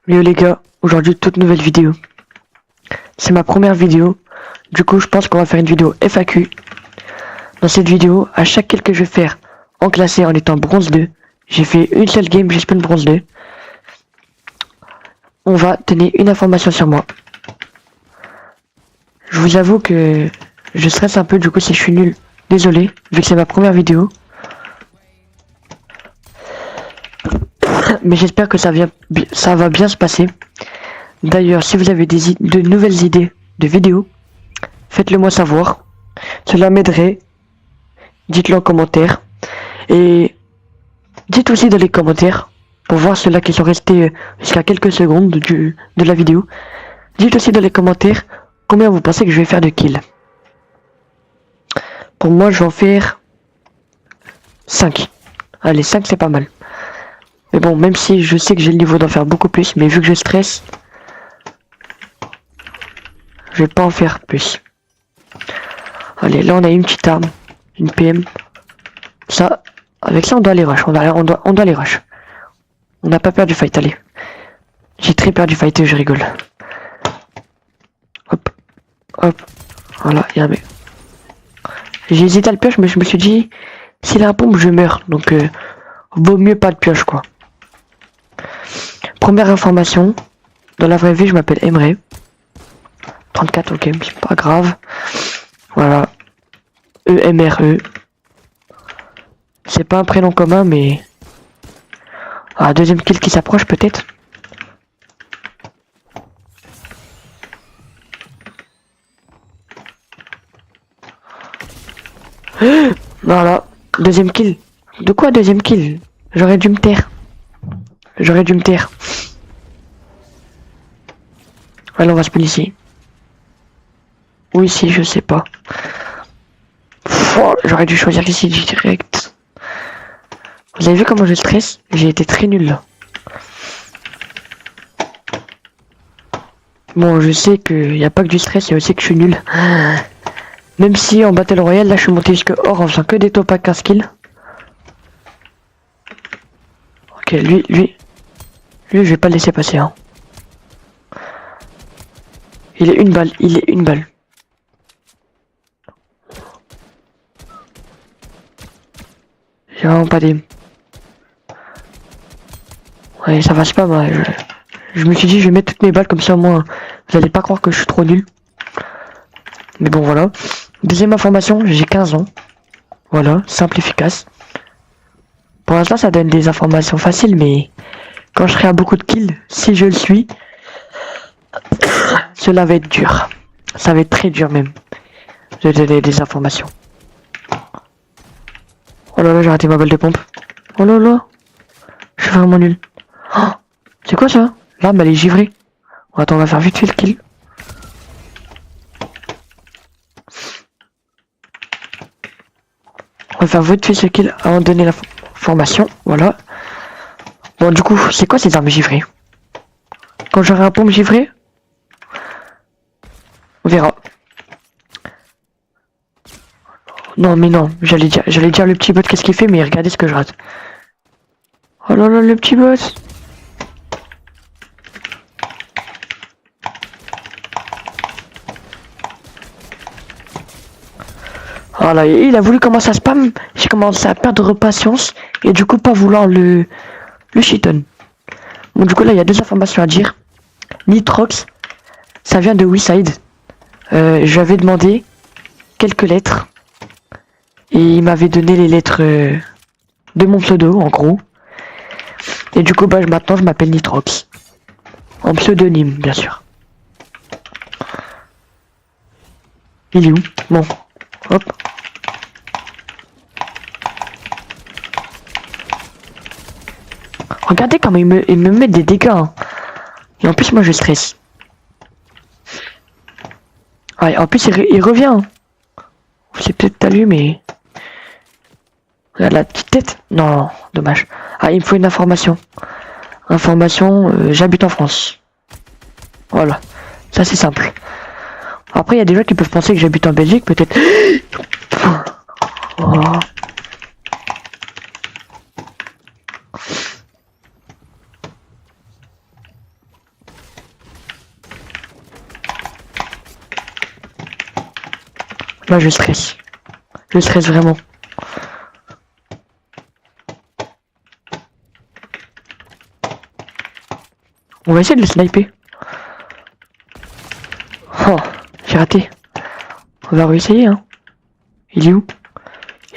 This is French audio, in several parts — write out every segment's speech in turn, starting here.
Yo les gars, aujourd'hui toute nouvelle vidéo. C'est ma première vidéo, du coup je pense qu'on va faire une vidéo FAQ. Dans cette vidéo, à chaque kill que je vais faire en classé en étant bronze 2, j'ai fait une seule game, j'ai spawn bronze 2. On va donner une information sur moi. Je vous avoue que je stresse un peu du coup si je suis nul. Désolé, vu que c'est ma première vidéo. Mais j'espère que ça va bien se passer. D'ailleurs, si vous avez de nouvelles idées de vidéos, faites-le moi savoir. Cela m'aiderait. Dites-le en commentaire. Et dites aussi dans les commentaires, pour voir ceux-là qui sont restés jusqu'à quelques secondes de la vidéo. Dites aussi dans les commentaires combien vous pensez que je vais faire de kills. Pour moi, je vais en faire 5. Allez, 5 c'est pas mal. Mais bon, même si je sais que j'ai le niveau d'en faire beaucoup plus, mais vu que je stresse, je vais pas en faire plus. Allez, là on a une petite arme, une PM. Ça, avec ça on doit les rush, on doit les rush. On n'a pas peur du fight, allez. J'ai très peur du fight et je rigole. Hop, hop, voilà, il y a un mec. J'ai hésité à le pioche, mais je me suis dit, s'il a un pompe, je meurs. Donc, vaut mieux pas de pioche, quoi. Première information, dans la vraie vie, je m'appelle Emre. 34, ok, c'est pas grave. Voilà. EMRE. C'est pas un prénom commun, mais... Ah, deuxième kill qui s'approche, peut-être. Voilà. Deuxième kill. De quoi deuxième kill? J'aurais dû me taire. J'aurais dû me taire. Allez, on va spawn ici. Ou ici, je sais pas. Oh, j'aurais dû choisir ici direct. Vous avez vu comment je stresse? J'ai été très nul là. Bon, je sais qu'il n'y a pas que du stress, il y a aussi que je suis nul. Même si en Battle Royale, là je suis monté jusque or en faisant que des top à 15 kills. Ok, lui, je vais pas le laisser passer. Hein. Il est une balle. J'ai vraiment pas d'aim. Ouais, ça va pas, moi. Je me suis dit, je vais mettre toutes mes balles comme ça, au moins, vous allez pas croire que je suis trop nul. Mais bon, voilà. Deuxième information, j'ai 15 ans. Voilà, simple, efficace. Pour l'instant, ça donne des informations faciles, mais quand je serai à beaucoup de kills, si je le suis, cela va être dur. Ça va être très dur même, de donner des informations. Oh là là, j'ai raté ma balle de pompe. Oh là là, je suis vraiment nul. Oh, c'est quoi ça? L'arme, elle est givrée. Oh, attends, on va faire vite fait le kill. On va faire vite fait ce kill avant de donner la formation. Voilà. Bon, du coup, c'est quoi ces armes givrées? Quand j'aurai un pompe givré, on verra. Non, mais non, j'allais dire le petit bot qu'est-ce qu'il fait, mais regardez ce que je rate. Oh là là, le petit bot. Voilà, il a voulu commencer à spam, j'ai commencé à perdre patience et du coup pas vouloir le shiton. Bon, du coup là il y a deux informations à dire. Nitrox, ça vient de WeSide. J'avais demandé quelques lettres et il m'avait donné les lettres de mon pseudo en gros. Et du coup bah maintenant je m'appelle Nitrox. En pseudonyme bien sûr. Il est où? Bon, hop. Regardez comment il me met des dégâts. Hein. Et en plus, moi, je stresse. Ah, en plus, il revient. Hein. C'est peut-être t'as lu, mais... Regarde la petite tête. Non, dommage. Ah, il me faut une information. Information, j'habite en France. Voilà. Ça, c'est simple. Après, il y a des gens qui peuvent penser que j'habite en Belgique, peut-être. Oh. Là, je stresse. Je stresse vraiment. On va essayer de le sniper. Oh, j'ai raté. On va réessayer, hein. Il est où?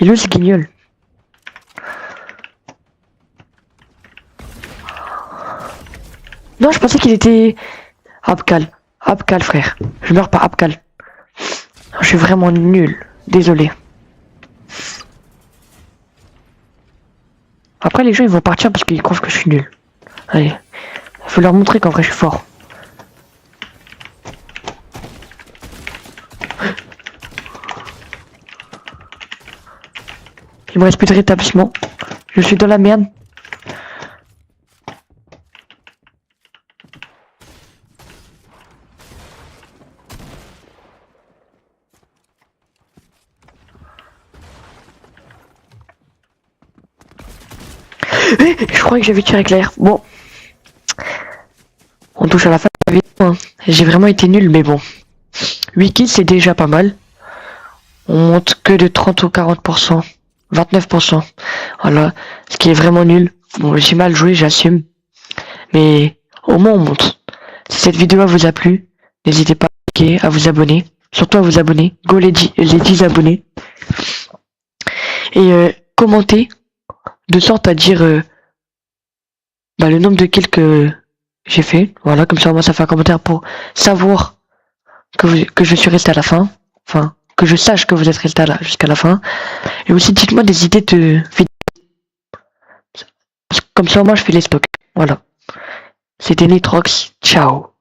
Il est où ce guignol? Non, je pensais qu'il était... Abkal. Abkal, frère. Je meurs pas, Abkal. Je suis vraiment nul. Désolé. Après, les gens, ils vont partir parce qu'ils croient que je suis nul. Allez. Faut leur montrer qu'en vrai, je suis fort. Il me reste plus de rétablissement. Je suis dans la merde. Je croyais que j'avais tiré avec l'air. Bon. On touche à la fin de la vidéo. Hein. J'ai vraiment été nul, mais bon. 8 kills, c'est déjà pas mal. On monte que de 30 ou 40%. 29%. Voilà. Ce qui est vraiment nul. Bon, j'ai mal joué, j'assume. Mais au moins on monte. Si cette vidéo vous a plu, n'hésitez pas à liker, à vous abonner. Surtout à vous abonner. Go les 10 abonnés. Et commentez. De sorte à dire le nombre de kills que j'ai fait. Voilà, comme ça moi ça fait un commentaire pour savoir que je suis resté à la fin. Enfin, que je sache que vous êtes resté là jusqu'à la fin. Et aussi dites-moi des idées de vidéos. Comme ça moi je fais les stocks. Voilà. C'était Nitrox. Ciao.